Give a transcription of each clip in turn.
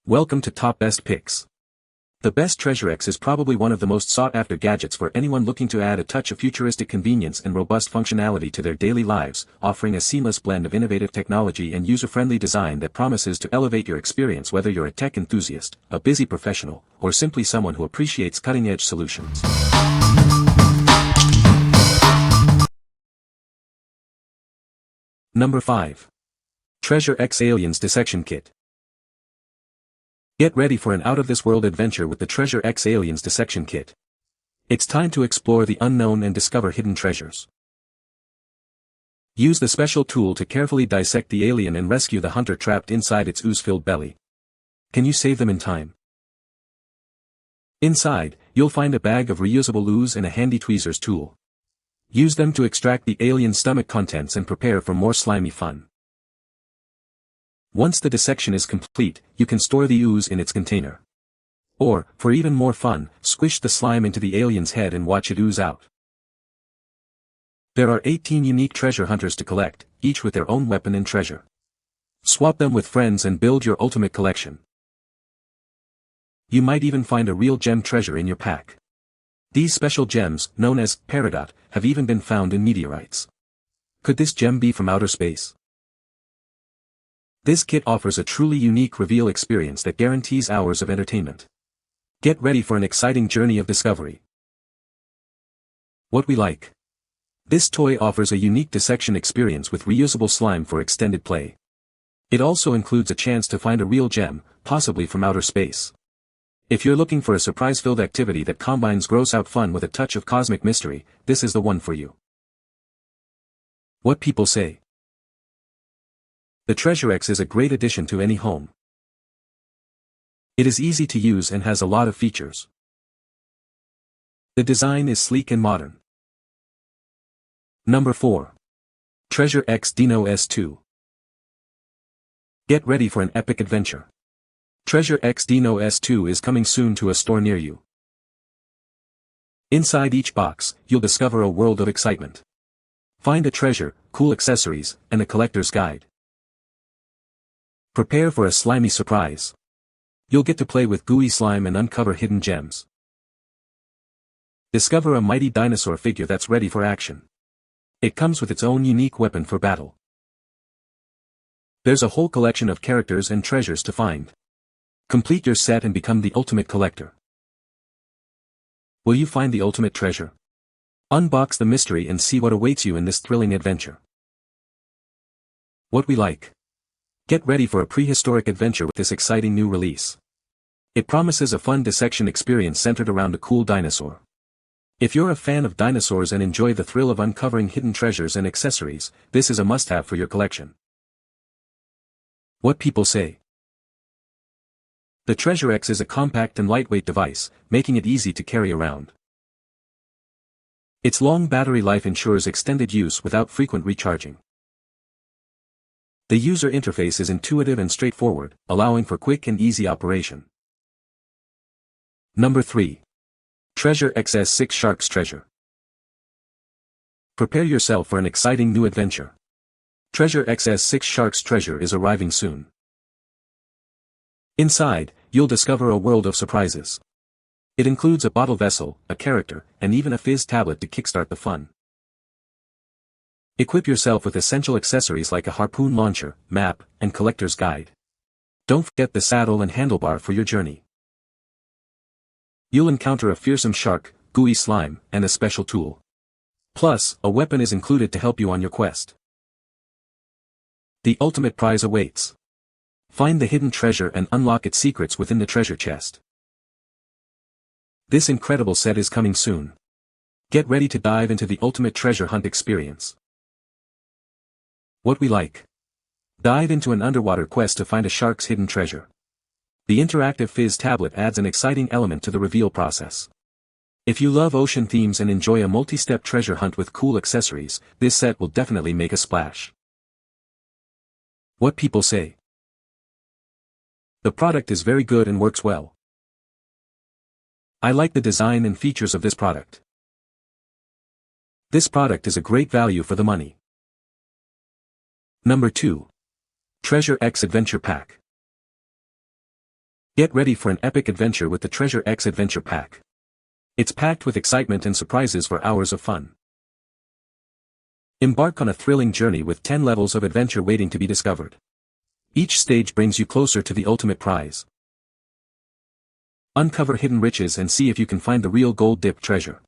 Welcome to Top Best Picks. The best Treasurex is probably one of the most sought-after gadgets for anyone looking to add a touch of futuristic convenience and robust functionality to their daily lives, offering a seamless blend of innovative technology and user-friendly design that promises to elevate your experience whether you're a tech enthusiast, a busy professional, or simply someone who appreciates cutting-edge solutions. Number 5. Treasurex Aliens Dissection Kit. Get ready for an out-of-this-world adventure with the Treasurex Aliens Dissection Kit. It's time to explore the unknown and discover hidden treasures. Use the special tool to carefully dissect the alien and rescue the hunter trapped inside its ooze-filled belly. Can you save them in time? Inside, you'll find a bag of reusable ooze and a handy tweezers tool. Use them to extract the alien's stomach contents and prepare for more slimy fun. Once the dissection is complete, you can store the ooze in its container. Or, for even more fun, squish the slime into the alien's head and watch it ooze out. There are 18 unique treasure hunters to collect, each with their own weapon and treasure. Swap them with friends and build your ultimate collection. You might even find a real gem treasure in your pack. These special gems, known as peridot, have even been found in meteorites. Could this gem be from outer space? This kit offers a truly unique reveal experience that guarantees hours of entertainment. Get ready for an exciting journey of discovery. What we like. This toy offers a unique dissection experience with reusable slime for extended play. It also includes a chance to find a real gem, possibly from outer space. If you're looking for a surprise-filled activity that combines gross-out fun with a touch of cosmic mystery, this is the one for you. What people say. The Treasurex is a great addition to any home. It is easy to use and has a lot of features. The design is sleek and modern. Number 4. X Dino S2. Get ready for an epic adventure. X Dino S2 is coming soon to a store near you. Inside each box, you'll discover a world of excitement. Find a treasure, cool accessories, and a collector's guide. Prepare for a slimy surprise. You'll get to play with gooey slime and uncover hidden gems. Discover a mighty dinosaur figure that's ready for action. It comes with its own unique weapon for battle. There's a whole collection of characters and treasures to find. Complete your set and become the ultimate collector. Will you find the ultimate treasure? Unbox the mystery and see what awaits you in this thrilling adventure. What we like. Get ready for a prehistoric adventure with this exciting new release. It promises a fun dissection experience centered around a cool dinosaur. If you're a fan of dinosaurs and enjoy the thrill of uncovering hidden treasures and accessories, this is a must-have for your collection. What people say. The Treasurex is a compact and lightweight device, making it easy to carry around. Its long battery life ensures extended use without frequent recharging. The user interface is intuitive and straightforward, allowing for quick and easy operation. Number 3. Treasurex S6 Shark's Treasure. Prepare yourself for an exciting new adventure. Treasurex S6 Shark's Treasure is arriving soon. Inside, you'll discover a world of surprises. It includes a bottle vessel, a character, and even a fizz tablet to kickstart the fun. Equip yourself with essential accessories like a harpoon launcher, map, and collector's guide. Don't forget the saddle and handlebar for your journey. You'll encounter a fearsome shark, gooey slime, and a special tool. Plus, a weapon is included to help you on your quest. The ultimate prize awaits. Find the hidden treasure and unlock its secrets within the treasure chest. This incredible set is coming soon. Get ready to dive into the ultimate treasure hunt experience. What we like. Dive into an underwater quest to find a shark's hidden treasure. The interactive fizz tablet adds an exciting element to the reveal process. If you love ocean themes and enjoy a multi-step treasure hunt with cool accessories, this set will definitely make a splash. What people say. The product is very good and works well. I like the design and features of this product. This product is a great value for the money. Number 2. Treasurex Adventure Pack. Get ready for an epic adventure with the Treasurex Adventure Pack. It's packed with excitement and surprises for hours of fun. Embark on a thrilling journey with 10 levels of adventure waiting to be discovered. Each stage brings you closer to the ultimate prize. Uncover hidden riches and see if you can find the real gold-dipped treasure.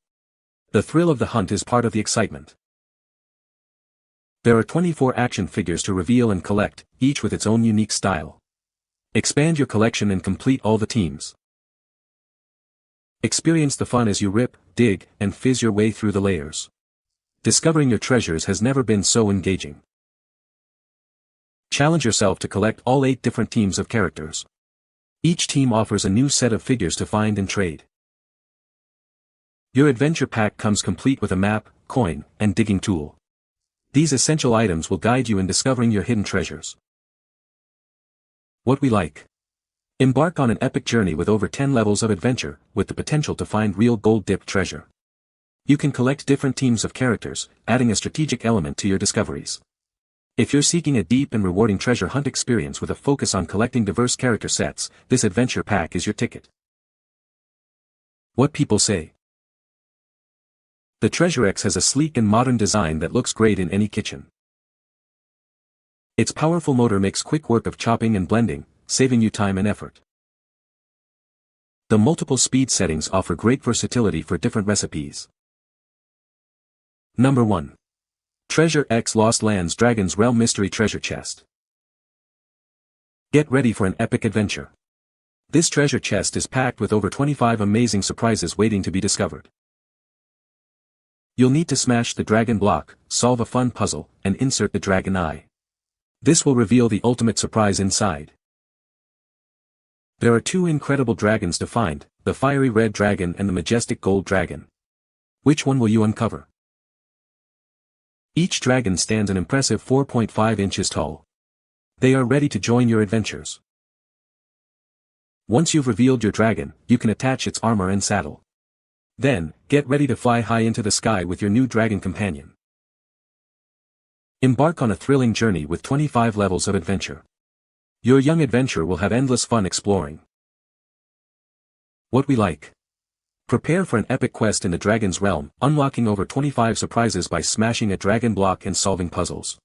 The thrill of the hunt is part of the excitement. There are 24 action figures to reveal and collect, each with its own unique style. Expand your collection and complete all the teams. Experience the fun as you rip, dig, and fizz your way through the layers. Discovering your treasures has never been so engaging. Challenge yourself to collect all 8 different teams of characters. Each team offers a new set of figures to find and trade. Your adventure pack comes complete with a map, coin, and digging tool. These essential items will guide you in discovering your hidden treasures. What we like. Embark on an epic journey with over 10 levels of adventure, with the potential to find real gold-dipped treasure. You can collect different teams of characters, adding a strategic element to your discoveries. If you're seeking a deep and rewarding treasure hunt experience with a focus on collecting diverse character sets, this adventure pack is your ticket. What people say. The Treasurex has a sleek and modern design that looks great in any kitchen. Its powerful motor makes quick work of chopping and blending, saving you time and effort. The multiple speed settings offer great versatility for different recipes. Number 1. Treasurex Lost Lands Dragon's Realm Mystery Treasure Chest. Get ready for an epic adventure. This treasure chest is packed with over 25 amazing surprises waiting to be discovered. You'll need to smash the dragon block, solve a fun puzzle, and insert the dragon eye. This will reveal the ultimate surprise inside. There are 2 incredible dragons to find, the fiery red dragon and the majestic gold dragon. Which one will you uncover? Each dragon stands an impressive 4.5 inches tall. They are ready to join your adventures. Once you've revealed your dragon, you can attach its armor and saddle. Then, get ready to fly high into the sky with your new dragon companion. Embark on a thrilling journey with 25 levels of adventure. Your young adventurer will have endless fun exploring. What we like. Prepare for an epic quest in the dragon's realm, unlocking over 25 surprises by smashing a dragon block and solving puzzles.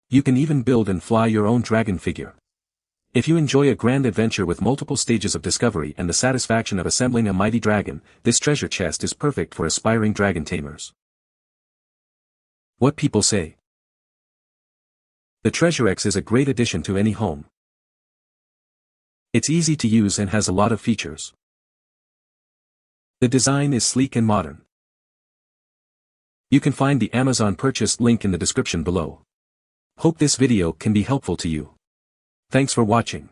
You can even build and fly your own dragon figure. If you enjoy a grand adventure with multiple stages of discovery and the satisfaction of assembling a mighty dragon, this treasure chest is perfect for aspiring dragon tamers. What people say. The Treasurex is a great addition to any home. It's easy to use and has a lot of features. The design is sleek and modern. You can find the Amazon purchase link in the description below. Hope this video can be helpful to you. Thanks for watching.